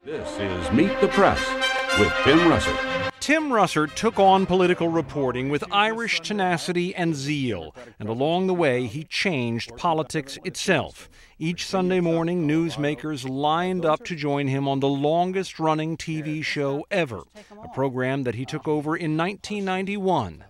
This is Meet the Press with Tim Russert. Tim Russert took on political reporting with Irish tenacity and zeal, and along the way he changed politics itself. Each Sunday morning, newsmakers lined up to join him on the longest-running TV show ever, a program that he took over in 1991,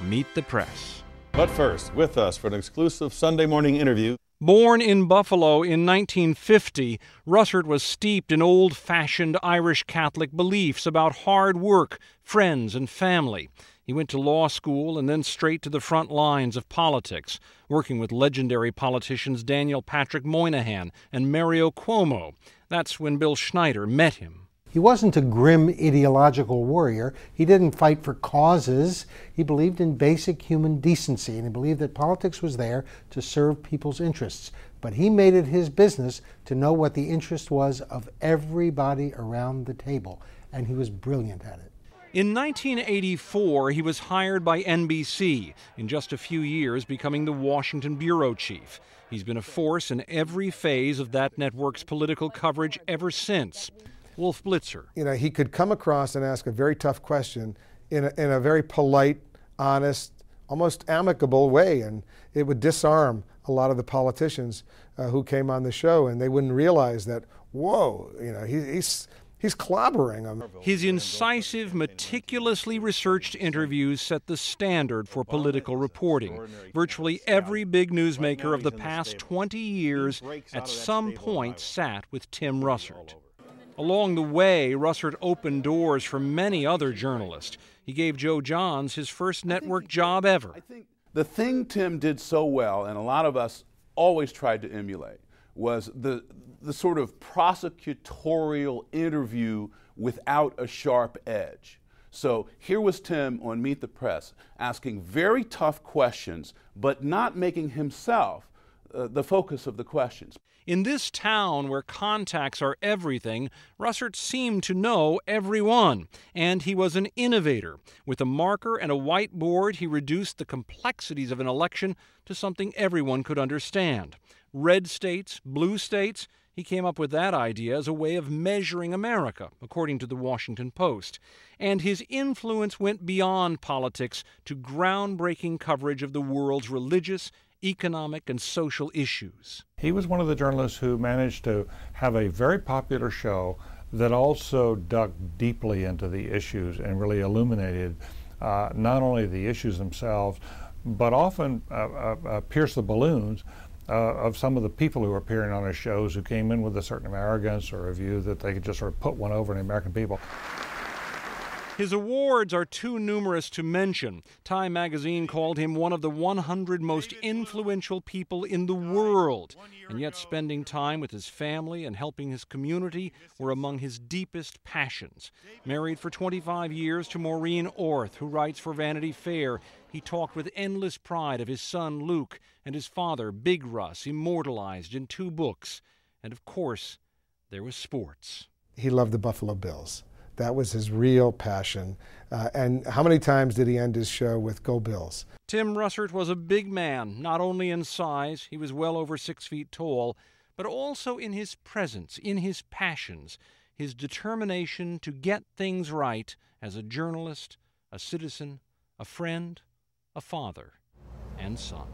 Meet the Press. But first, with us for an exclusive Sunday morning interview. Born in Buffalo in 1950, Russert was steeped in old-fashioned Irish Catholic beliefs about hard work, friends, and family. He went to law school and then straight to the front lines of politics, working with legendary politicians Daniel Patrick Moynihan and Mario Cuomo. That's when Bill Schneider met him. He wasn't a grim ideological warrior. He didn't fight for causes. He believed in basic human decency, and he believed that politics was there to serve people's interests. But he made it his business to know what the interest was of everybody around the table, and he was brilliant at it. In 1984, he was hired by NBC, in just a few years becoming the Washington bureau chief. He's been a force in every phase of that network's political coverage ever since. Wolf Blitzer. You know, he could come across and ask a very tough question in a very polite, honest, almost amicable way, and it would disarm a lot of the politicians who came on the show, and they wouldn't realize that, whoa, you know, he's clobbering them. His incisive, meticulously researched interviews set the standard for political reporting. Virtually every big newsmaker of the past 20 years at some point sat with Tim Russert. Along the way, Russert opened doors for many other journalists. He gave Joe Johns his first network job ever. I think the thing Tim did so well, and a lot of us always tried to emulate, was the sort of prosecutorial interview without a sharp edge. So here was Tim on Meet the Press, asking very tough questions, but not making himself the focus of the questions. In this town where contacts are everything, Russert seemed to know everyone, and he was an innovator. With a marker and a whiteboard, he reduced the complexities of an election to something everyone could understand. Red states, blue states, he came up with that idea as a way of measuring America, according to the Washington Post. And his influence went beyond politics to groundbreaking coverage of the world's religious, economic, and social issues. He was one of the journalists who managed to have a very popular show that also dug deeply into the issues and really illuminated not only the issues themselves, but often pierced the balloons of some of the people who were appearing on his shows, who came in with a certain arrogance or a view that they could just sort of put one over on the American people. His awards are too numerous to mention. Time magazine called him one of the 100 most influential people in the world. And yet spending time with his family and helping his community were among his deepest passions. Married for 25 years to Maureen Orth, who writes for Vanity Fair, he talked with endless pride of his son Luke and his father, Big Russ, immortalized in 2 books. And of course, there was sports. He loved the Buffalo Bills. That was his real passion. And how many times did he end his show with "Go Bills"? Tim Russert was a big man, not only in size, he was well over 6 feet tall, but also in his presence, in his passions, his determination to get things right as a journalist, a citizen, a friend, a father, and son.